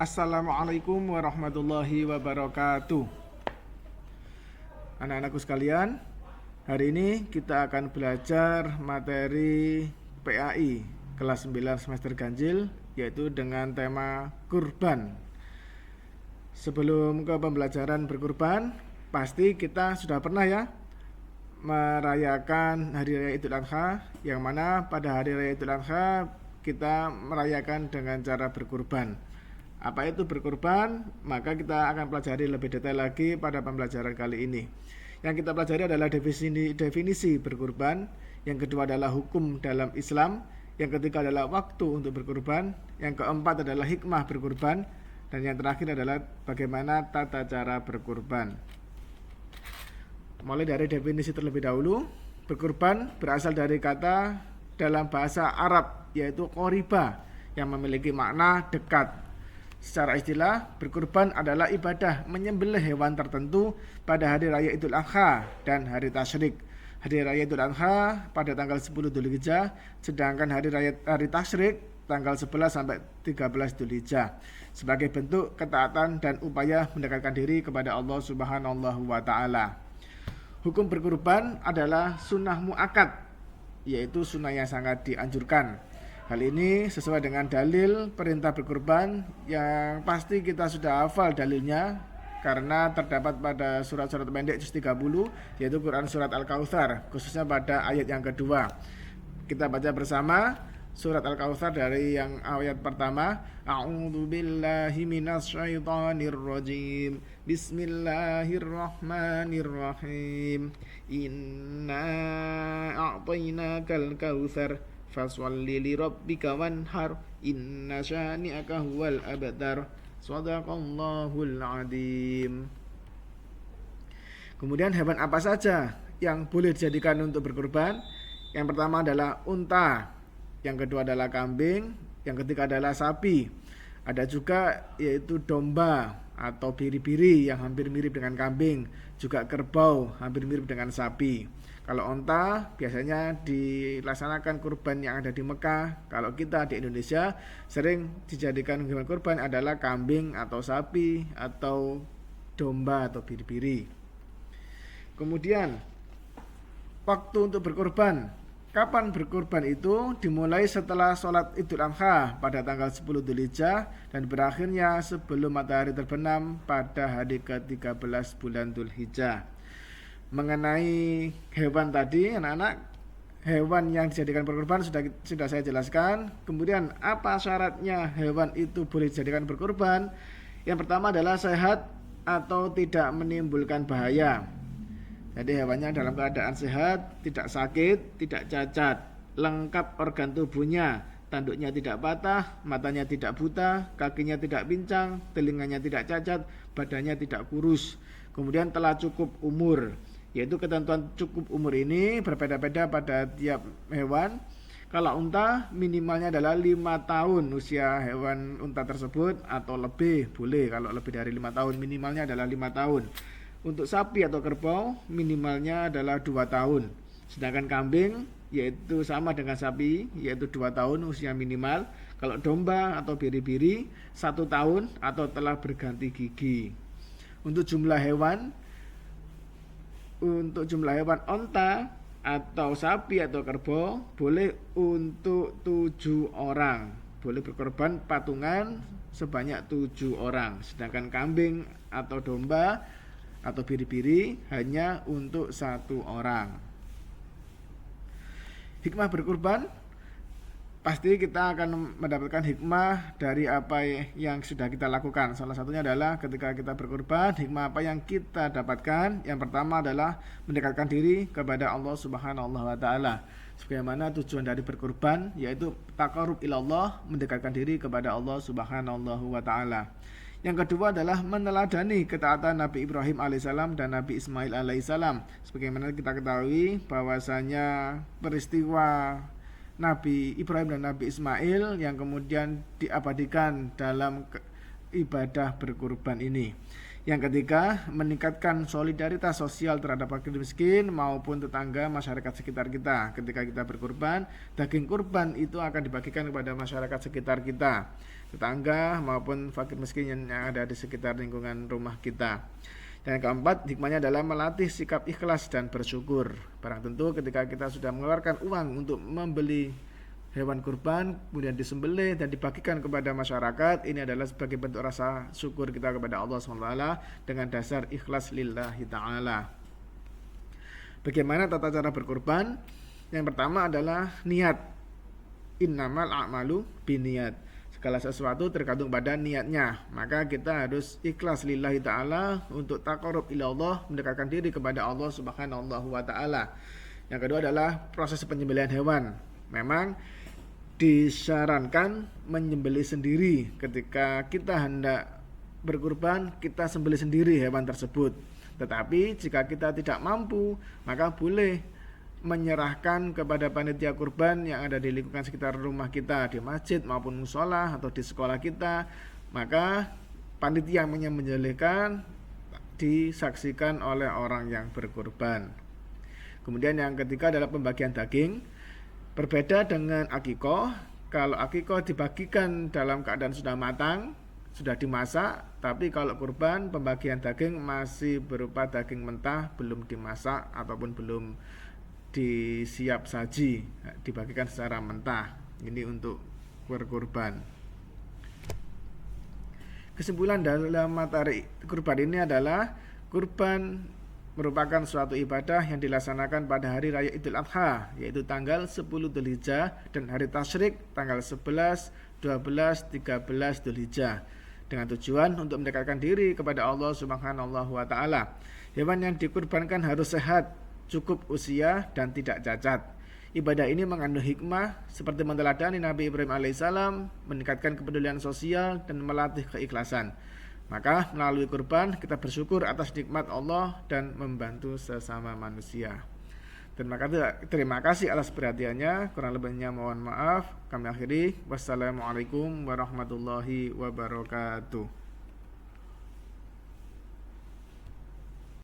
Assalamualaikum warahmatullahi wabarakatuh. Anak-anakku sekalian, hari ini kita akan belajar materi PAI kelas 9 semester ganjil, yaitu dengan tema kurban. Sebelum ke pembelajaran berkurban, pasti kita sudah pernah ya merayakan Hari Raya Idul Adha, yang mana pada Hari Raya Idul Adha kita merayakan dengan cara berkurban. Apa itu berkurban? Maka kita akan pelajari lebih detail lagi pada pembelajaran kali ini. Yang kita pelajari adalah definisi berkurban, yang kedua adalah hukum dalam Islam, yang ketiga adalah waktu untuk berkurban, yang keempat adalah hikmah berkurban, dan yang terakhir adalah bagaimana tata cara berkurban. Mulai dari definisi terlebih dahulu. Berkurban berasal dari kata dalam bahasa Arab, yaitu qoriba, yang memiliki makna dekat. Secara istilah, berkurban adalah ibadah menyembelih hewan tertentu pada hari raya Idul Adha dan hari tasyrik. Hari raya Idul Adha pada tanggal 10 Dzulhijjah, sedangkan hari tasyrik tanggal 11 sampai 13 Dzulhijjah, sebagai bentuk ketaatan dan upaya mendekatkan diri kepada Allah Subhanahu wa taala. Hukum berkurban adalah sunnah muakkad, yaitu sunnah yang sangat dianjurkan. Hal ini sesuai dengan dalil perintah berkurban yang pasti kita sudah hafal dalilnya, karena terdapat pada surat-surat pendek juz 30, yaitu Quran surat Al-Kautsar, khususnya pada ayat yang kedua. Kita baca bersama surat Al-Kautsar dari yang ayat pertama. A'udzu billahi minasyaitonir rajim. Bismillahirrahmanirrahim. Inna a'tainakal kautsar fasholli lirabbika wanhar inna syani'aka huwal abtar. Shadaqallahul adzim. Kemudian hewan apa saja yang boleh dijadikan untuk berkurban? Yang pertama adalah unta, yang kedua adalah kambing, yang ketiga adalah sapi. Ada juga yaitu domba atau biri-biri yang hampir mirip dengan kambing, juga kerbau hampir mirip dengan sapi. Kalau unta biasanya dilaksanakan kurban yang ada di Mekah. Kalau kita di Indonesia sering dijadikan hewan kurban adalah kambing atau sapi atau domba atau biri-biri. Kemudian waktu untuk berkurban. Kapan berkurban itu? Dimulai setelah sholat Idul Adha pada tanggal 10 Dzulhijjah dan berakhirnya sebelum matahari terbenam pada hari ke-13 bulan Dzulhijjah. Mengenai hewan tadi, anak-anak, hewan yang dijadikan berkurban sudah saya jelaskan. Kemudian apa syaratnya hewan itu boleh dijadikan berkurban? Yang pertama adalah sehat atau tidak menimbulkan bahaya. Jadi hewannya dalam keadaan sehat, tidak sakit, tidak cacat, lengkap organ tubuhnya, tanduknya tidak patah, matanya tidak buta, kakinya tidak pincang, telinganya tidak cacat, badannya tidak kurus. Kemudian telah cukup umur, yaitu ketentuan cukup umur ini berbeda-beda pada tiap hewan. Kalau unta minimalnya adalah 5 tahun usia hewan unta tersebut atau lebih boleh. Kalau lebih dari 5 tahun minimalnya adalah 5 tahun. Untuk sapi atau kerbau minimalnya adalah 2 tahun. Sedangkan kambing yaitu sama dengan sapi, yaitu 2 tahun usia minimal. Kalau domba atau biri-biri 1 tahun atau telah berganti gigi. Untuk jumlah hewan onta atau sapi atau kerbau boleh untuk 7 orang. Boleh berkorban patungan sebanyak 7 orang. Sedangkan kambing atau domba atau biri-biri hanya untuk 1 orang. Hikmah berkurban, pasti kita akan mendapatkan hikmah dari apa yang sudah kita lakukan. Salah satunya adalah ketika kita berkurban, hikmah apa yang kita dapatkan? Yang pertama adalah mendekatkan diri kepada Allah Subhanahu wa taala. Sebagaimana tujuan dari berkurban, yaitu taqarrub ilallah, mendekatkan diri kepada Allah Subhanahu wa taala. Yang kedua adalah meneladani ketaatan Nabi Ibrahim alaihissalam dan Nabi Ismail alaihissalam. Sebagaimana kita ketahui bahwasanya peristiwa Nabi Ibrahim dan Nabi Ismail yang kemudian diabadikan dalam ibadah berkurban ini. Yang ketiga, meningkatkan solidaritas sosial terhadap fakir miskin maupun tetangga masyarakat sekitar kita. Ketika kita berkurban, daging kurban itu akan dibagikan kepada masyarakat sekitar kita, tetangga maupun fakir miskin yang ada di sekitar lingkungan rumah kita. Dan yang keempat, hikmahnya adalah melatih sikap ikhlas dan bersyukur. Barang tentu ketika kita sudah mengeluarkan uang untuk membeli hewan kurban, kemudian disembelih dan dibagikan kepada masyarakat, ini adalah sebagai bentuk rasa syukur kita kepada Allah SWT dengan dasar ikhlas lillahi ta'ala. Bagaimana tata cara berkurban? Yang pertama adalah niat. Innamal a'malu binniat. Segala sesuatu tergantung pada niatnya. Maka kita harus ikhlas lillahi ta'ala untuk taqarrub ila Allah, mendekatkan diri kepada Allah Subhanahu wa ta'ala. Yang kedua adalah proses penyembelihan hewan. Memang disarankan menyembelih sendiri. Ketika kita hendak berkurban, kita sembelih sendiri hewan tersebut. Tetapi jika kita tidak mampu, maka boleh menyerahkan kepada panitia kurban yang ada di lingkungan sekitar rumah kita, di masjid maupun musola atau di sekolah kita. Maka panitia yang menyembelihkan disaksikan oleh orang yang berkurban. Kemudian yang ketiga adalah pembagian daging. Berbeda dengan akikoh. Kalau akikoh dibagikan dalam keadaan sudah matang, sudah dimasak. Tapi kalau kurban, pembagian daging masih berupa daging mentah, belum dimasak ataupun belum disiap saji, dibagikan secara mentah. Ini untuk berkurban. Kesimpulan dalam materi kurban ini adalah kurban merupakan suatu ibadah yang dilaksanakan pada hari raya Idul Adha, yaitu tanggal 10 Dzulhijjah, dan hari tasyrik tanggal 11, 12, 13 Dzulhijjah, dengan tujuan untuk mendekatkan diri kepada Allah Subhanahu wa ta'ala. Hewan yang dikurbankan harus sehat, cukup usia, dan tidak cacat. Ibadah ini mengandung hikmah seperti meneladani Nabi Ibrahim alaihissalam, meningkatkan kepedulian sosial, dan melatih keikhlasan. Maka melalui kurban kita bersyukur atas nikmat Allah dan membantu sesama manusia. Terima kasih atas perhatiannya. Kurang lebihnya mohon maaf. Kami akhiri. Wassalamualaikum warahmatullahi wabarakatuh.